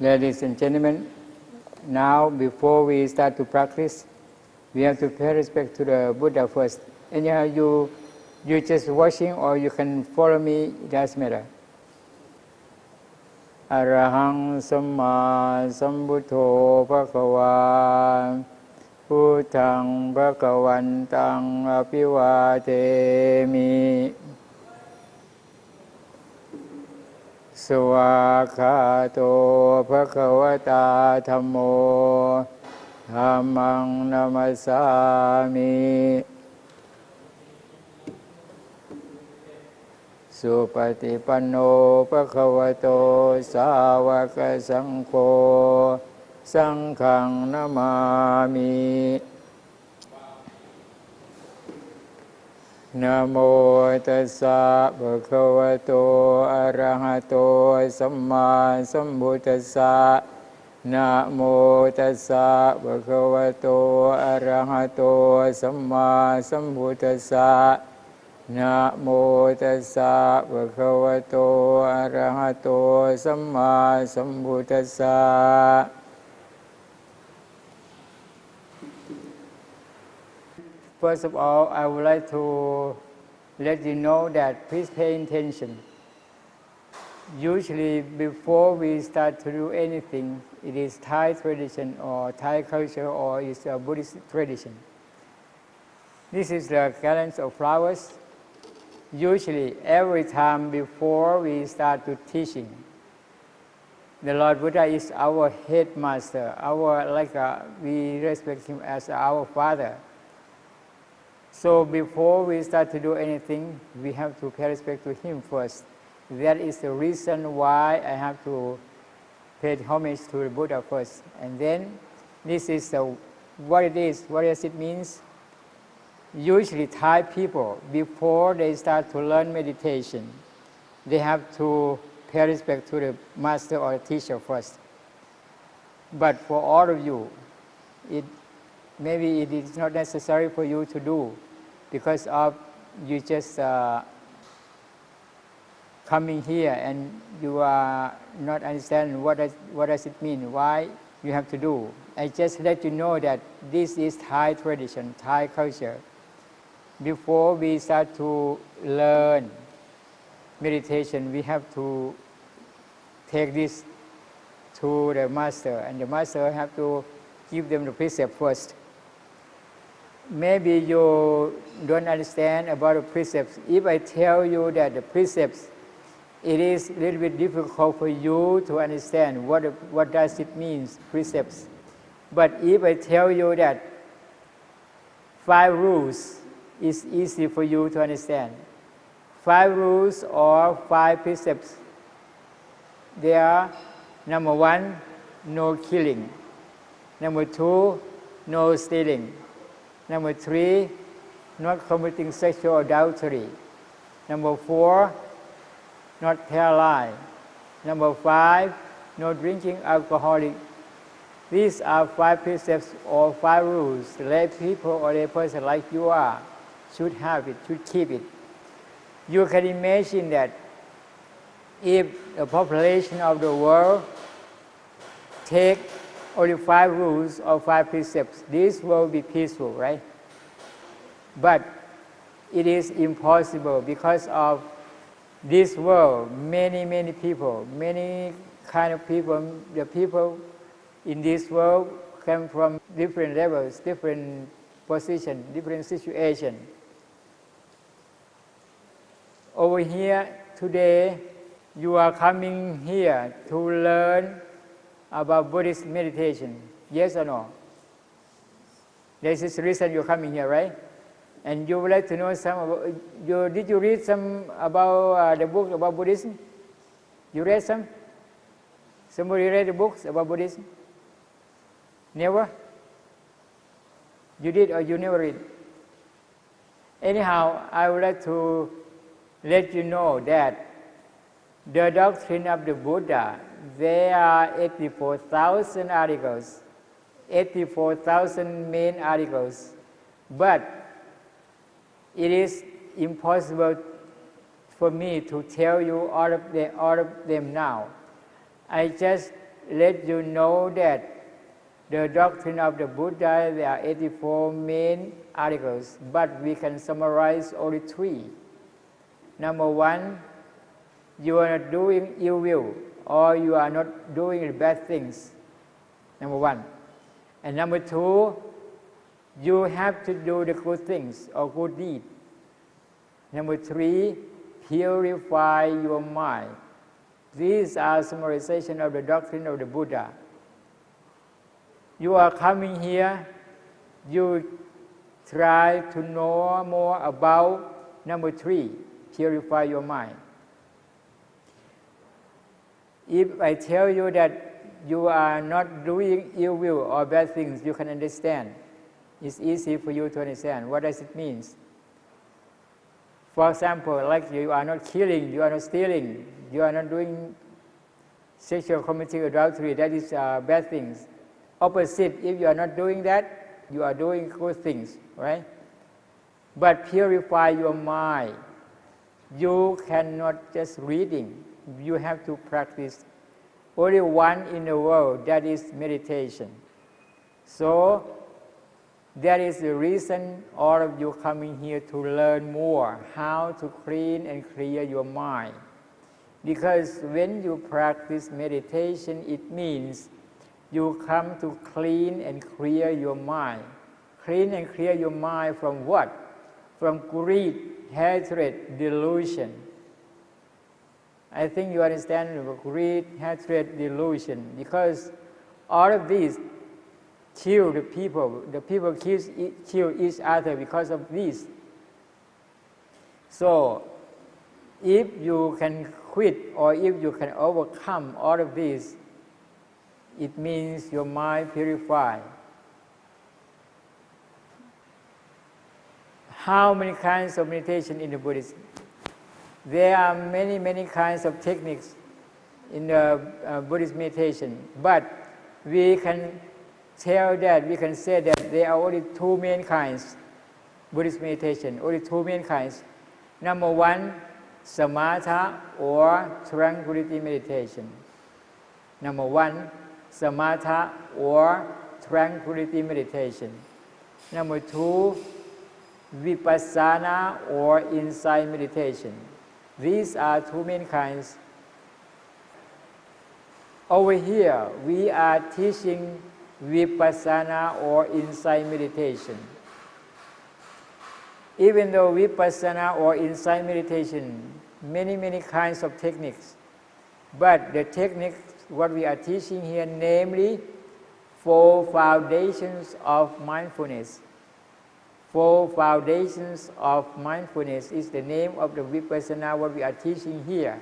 Ladies and gentlemen, now before we start to practice, we have to pay respect to the Buddha first. Anyhow, you just watching or you can follow me, it doesn't matter. Arahang Samma Sambuddho Bhagava Buddhang Bhagavantang Abhivademi Suvakhato Bhagavata Dhammo Dhammang Namasami Supatipanno Bhagavato Sāvaka Saṅkho Saṅghang Namami Namo tassa bhagavato arahato samma sambuddhassa. Namo tassa bhagavato arahato samma sambuddhassa. Namo tassa bhagavato arahato samma sambuddhassa. First of all, I would like to let you know that please pay attention. Usually, before we start to do anything, it is Thai tradition or Thai culture or it's a Buddhist tradition. This is the garlands of flowers. Usually, every time before we start to teaching, the Lord Buddha is our headmaster. We respect him as our father. So before we start to do anything, we have to pay respect to him first. That is the reason why I have to pay homage to the Buddha first. And then this is what it is. What does it mean? Usually Thai people, before they start to learn meditation, they have to pay respect to the master or teacher first. But for all of you, maybe it is not necessary for you to do because of you just coming here and you are not understanding what does it mean, why you have to do. I just let you know that this is Thai tradition, Thai culture. Before we start to learn meditation, we have to take this to the master, and the master have to give them the precept first. Maybe you don't understand about the precepts. If I tell you that the precepts, it is a little bit difficult for you to understand what does it mean, precepts. But if I tell you that 5 rules, it's easy for you to understand. 5 rules or 5 precepts. They are: number 1, no killing. Number 2, no stealing. Number 3, not committing sexual adultery. Number 4, not tell lie. Number 5, no drinking alcoholic. These are 5 precepts or 5 rules. The lay people or lay person like you are should have it, should keep it. You can imagine that if the population of the world take only 5 rules or 5 precepts, this will be peaceful, right? But it is impossible because of this world. Many people, many kind of people, the people in this world come from different levels, different positions, different situations. Over here today, you are coming here to learn about Buddhist meditation. Yes or no? This is the reason you're coming here, right? And you would like to know some about, did you read some about the book about Buddhism? You read some? Somebody read the books about Buddhism? Never? You did or you never read? Anyhow, I would like to let you know that the doctrine of the Buddha, there are 84,000 articles, 84,000 main articles, but it is impossible for me to tell you all of them now. I just let you know that the doctrine of the Buddha, there are 84 main articles, but we can summarize only 3. Number 1, you are not doing ill will, or you are not doing bad things. Number 1. And number 2, you have to do the good things or good deed. Number 3, purify your mind. These are summarization of the doctrine of the Buddha. You are coming here, you try to know more about number 3, purify your mind. If I tell you that you are not doing ill will or bad things, you can understand. It's easy for you to understand. What does it mean? For example, like you are not killing, you are not stealing, you are not doing sexual committing adultery, that is bad things. Opposite, if you are not doing that, you are doing good things, right? But purify your mind. You cannot just reading. You have to practice. Only one in the world, that is meditation. So that is the reason all of you coming here to learn more how to clean and clear your mind. Because when you practice meditation, it means you come to clean and clear your mind. Clean and clear your mind from what? From greed, hatred, delusion. I think you understand about greed, hatred, delusion. Because all of these kill the people. The people kill each other because of this. So, if you can quit or if you can overcome all of this, it means your mind purified. How many kinds of meditation in the Buddhism? There are many, many kinds of techniques in the Buddhist meditation, but we can tell that, we can say that there are only 2 main kinds Buddhist meditation, only 2 main kinds. Number 1, samatha or tranquility meditation. Number 1, samatha or tranquility meditation. Number 2, vipassana or insight meditation. These are 2 main kinds. Over here, we are teaching vipassana or insight meditation. Even though vipassana or insight meditation, many, many kinds of techniques, but the techniques, what we are teaching here, namely 4 foundations of mindfulness. 4 foundations of mindfulness is the name of the vipassana what we are teaching here.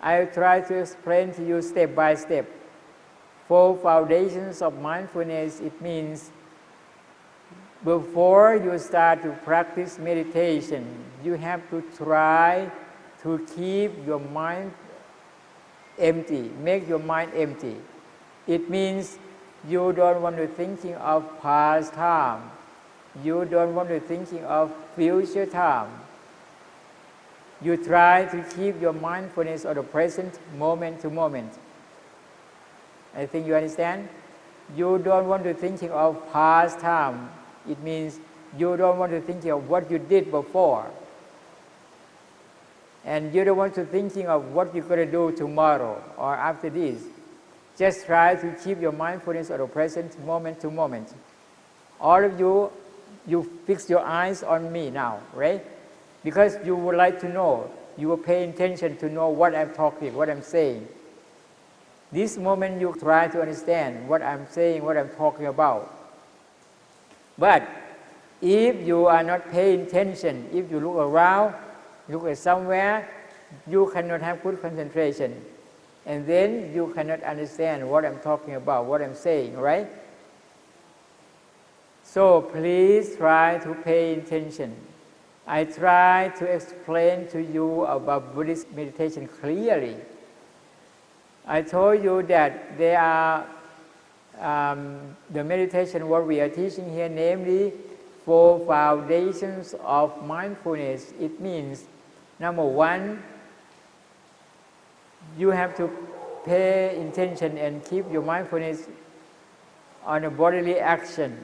I will try to explain to you step by step. 4 foundations of mindfulness, it means before you start to practice meditation, you have to try to keep your mind empty, make your mind empty. It means you don't want to thinking of past time. You don't want to thinking of future time. You try to keep your mindfulness of the present moment to moment. I think you understand? You don't want to thinking of past time. It means you don't want to thinking of what you did before. And you don't want to thinking of what you're going to do tomorrow or after this. Just try to keep your mindfulness of the present moment to moment. All of you, you fix your eyes on me now, right? Because you would like to know, you will pay attention to know what I'm talking, what I'm saying. This moment you try to understand what I'm saying, what I'm talking about. But if you are not paying attention, if you look around, look at somewhere, you cannot have good concentration. And then you cannot understand what I'm talking about, what I'm saying, right? So please try to pay attention. I try to explain to you about Buddhist meditation clearly. I told you that there are the meditation what we are teaching here, namely 4 foundations of mindfulness. It means, number 1, you have to pay attention and keep your mindfulness on a bodily action.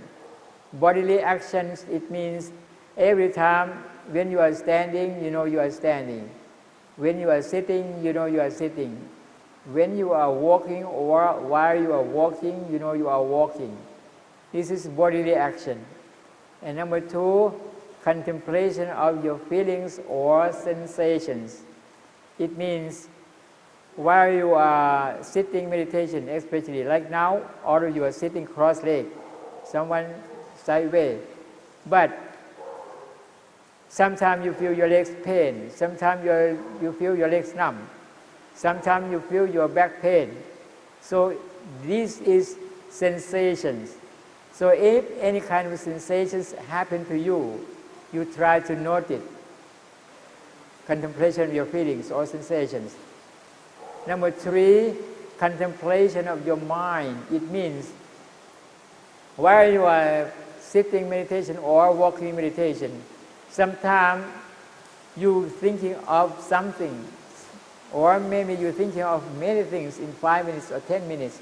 Bodily actions, it means every time when you are standing, you know you are standing. When you are sitting, you know you are sitting. When you are walking or while you are walking, you know you are walking. This is bodily action. And number 2, contemplation of your feelings or sensations. It means while you are sitting meditation, especially like now, or you are sitting cross-legged, someone sideways. But sometimes you feel your legs pain, sometimes you feel your legs numb, sometimes you feel your back pain. So this is sensations. So if any kind of sensations happen to you, you try to note it. Contemplation of your feelings or sensations. Number 3, contemplation of your mind. It means while you are sitting meditation or walking meditation, sometimes you thinking of something, or maybe you're thinking of many things in 5 minutes or 10 minutes.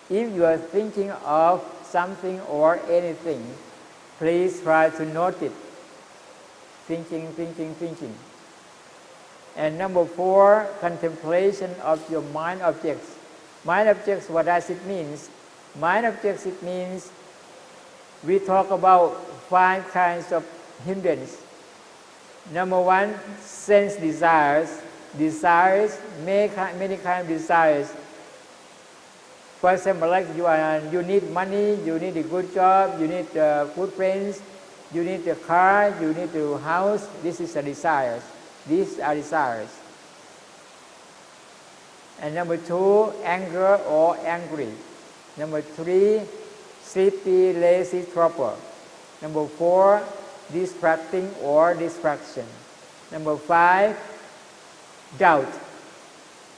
If you are thinking of something or anything, please try to note it. Thinking. And number 4, contemplation of your mind objects. Mind objects, what does it mean? Mind objects, it means we talk about 5 kinds of hindrance. Number 1, sense desires. Desires, many kinds of desires. For example, like you need money, you need a good job, you need good friends, you need a car, you need a house. This is a desires. These are desires. And number 2, anger or angry. Number 3, sleepy, lazy, trouble. Number 4, distracting or distraction. Number 5, doubt.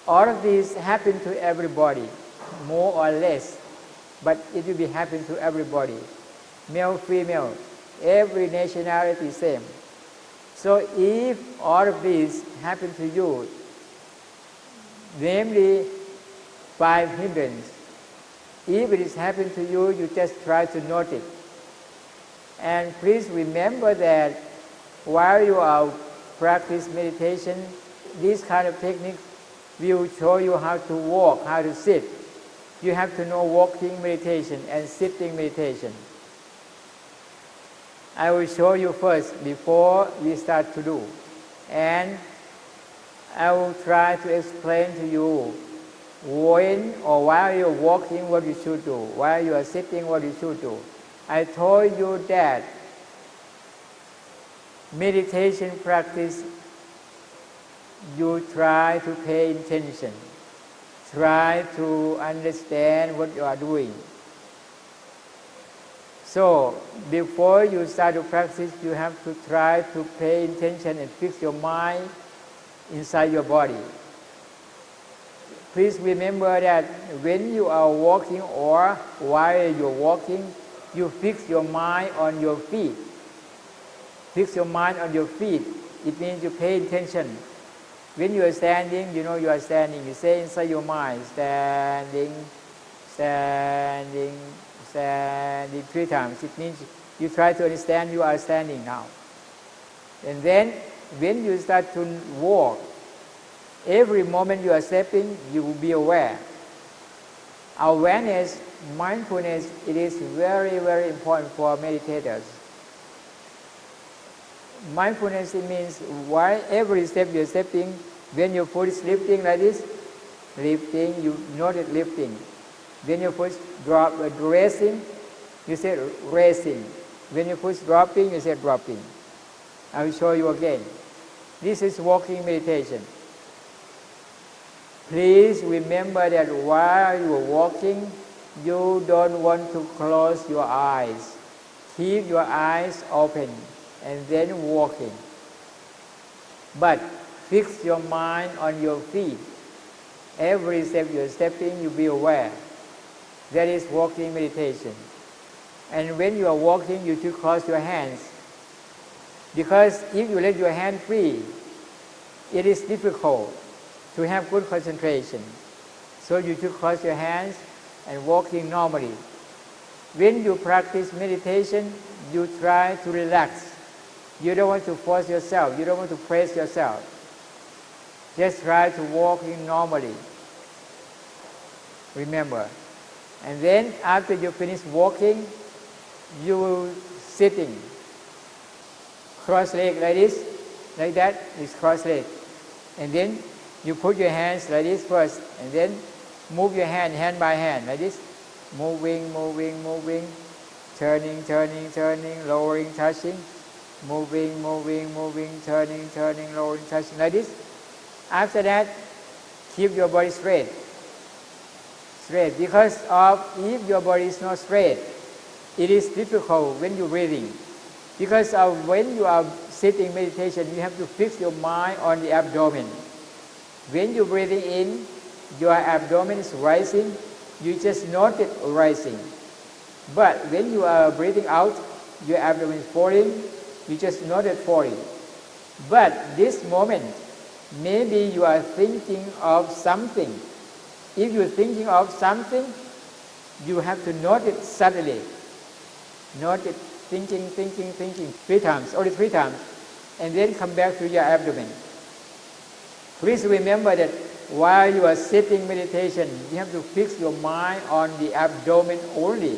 All of these happen to everybody, more or less, but it will be happen to everybody. Male, female, every nationality same. So if all of these happen to you, namely 5 hindrances, if it is happened to you, you just try to note it. And please remember that while you are practice meditation, this kind of technique will show you how to walk, how to sit. You have to know walking meditation and sitting meditation. I will show you first before we start to do. And I will try to explain to you when or while you're walking what you should do, while you are sitting what you should do. I told you that meditation practice, you try to pay attention, try to understand what you are doing. So before you start to practice, you have to try to pay attention and fix your mind inside your body. Please remember that when you are walking or while you're walking, you fix your mind on your feet. Fix your mind on your feet. It means you pay attention. When you are standing, you know you are standing. You say inside your mind, standing, standing, standing 3 times. It means you try to understand you are standing now. And then when you start to walk, every moment you are stepping, you will be aware. Awareness, mindfulness, it is very, very important for meditators. Mindfulness, it means while every step you're stepping, when your foot is lifting like this, lifting, you notice lifting. When your foot drop, raising, you say raising. When you push dropping, you say dropping. I will show you again. This is walking meditation. Please remember that while you are walking, you don't want to close your eyes. Keep your eyes open and then walking. But fix your mind on your feet. Every step you're stepping, you be aware. That is walking meditation. And when you are walking, you should cross your hands. Because if you let your hand free, it is difficult to have good concentration. So you should cross your hands and walking normally. When you practice meditation, you try to relax. You don't want to force yourself. You don't want to press yourself. Just try to walk in normally. Remember. And then after you finish walking, you will sitting. Cross leg like this, like that, is cross leg. And then you put your hands like this first, and then move your hand by hand, like this. Moving, moving, moving, turning, turning, turning, lowering, touching, moving, moving, moving, turning, turning, lowering, touching, like this. After that, keep your body straight. Straight, because if your body is not straight, it is difficult when you're breathing. Because when you are sitting meditation, you have to fix your mind on the abdomen. When you're breathing in, your abdomen is rising, you just note it rising. But when you are breathing out, your abdomen is falling, you just note it falling. But this moment, maybe you are thinking of something. If you're thinking of something, you have to note it suddenly. Note it, thinking, thinking, thinking, 3 times, only 3 times, and then come back to your abdomen. Please remember that while you are sitting meditation, you have to fix your mind on the abdomen only.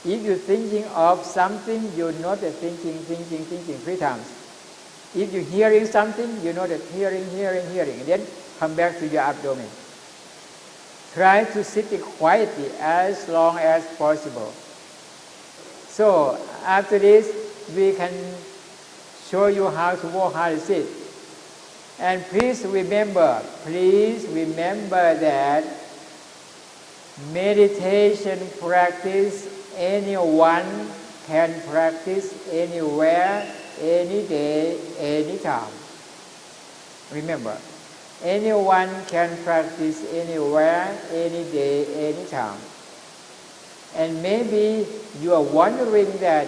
If you're thinking of something, you note that thinking, thinking, thinking 3 times. If you're hearing something, you note that hearing, hearing, hearing, and then come back to your abdomen. Try to sit it quietly as long as possible. So after this, we can show you how to walk, how to sit. And please remember that meditation practice anyone can practice anywhere, any day, any time. Remember, anyone can practice anywhere, any day, any time. And maybe you are wondering that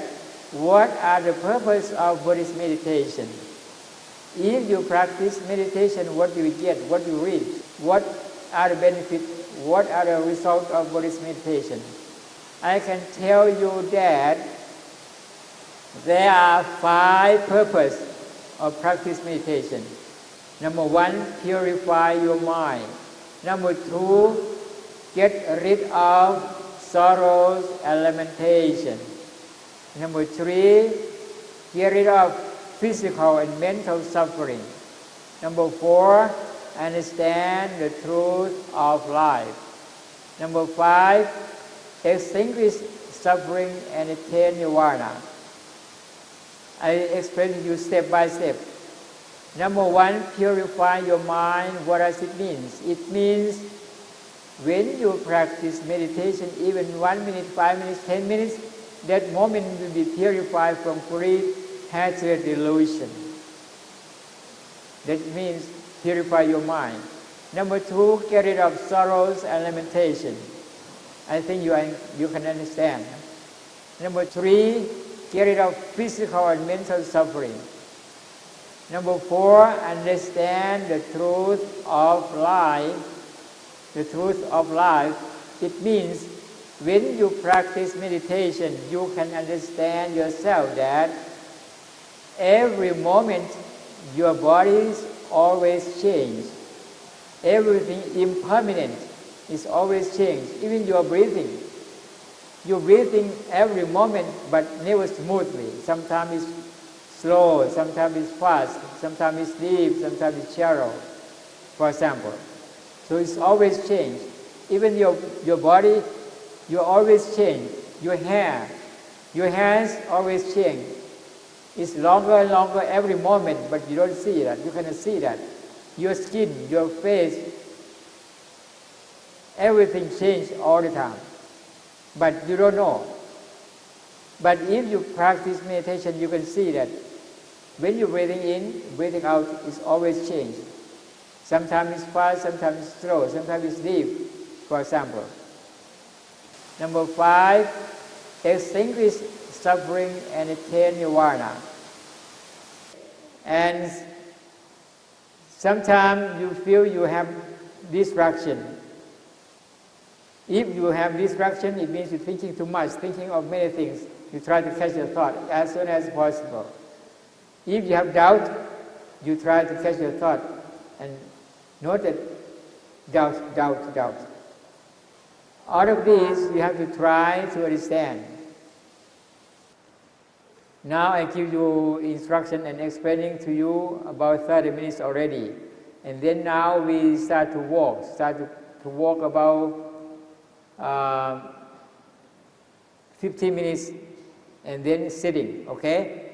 what are the purpose of Buddhist meditation? If you practice meditation, what do you get? What do you read? What are the benefits? What are the results of Buddhist meditation? I can tell you that there are 5 purposes of practice meditation. Number 1, purify your mind. Number 2, get rid of sorrows and lamentation. Number 3, get rid of physical and mental suffering. Number 4, understand the truth of life. Number 5, extinguish suffering and attain nirvana. I explain to you step by step. Number 1, purify your mind. What does it mean? It means when you practice meditation, even 1 minute, 5 minutes, 10 minutes, that moment will be purified from greed, hatred, delusion. That means purify your mind. Number 2, get rid of sorrows and lamentation. I think you can understand. Number 3, get rid of physical and mental suffering. Number 4, understand the truth of life. The truth of life, it means when you practice meditation, you can understand yourself that every moment your body is always changed. Everything impermanent is always changed. Even your breathing. You're breathing every moment but never smoothly. Sometimes it's slow, sometimes it's fast, sometimes it's deep, sometimes it's shallow, for example. So it's always changed. Even your body, you always change. Your hair Your hands always change. It's longer and longer every moment, but you don't see that. You cannot see that. Your skin, your face, everything changes all the time. But you don't know. But if you practice meditation, you can see that when you're breathing in, breathing out, it's always changed. Sometimes it's fast, sometimes it's slow, sometimes it's deep, for example. Number 5, extinguish suffering and attain nirvana. And sometimes you feel you have distraction. If you have distraction, it means you're thinking too much, thinking of many things. You try to catch your thought as soon as possible. If you have doubt, you try to catch your thought and note that doubt. All of these you have to try to understand. Now I give you instruction and explaining to you about 30 minutes already. And then now we start to walk about 15 minutes and then sitting, okay?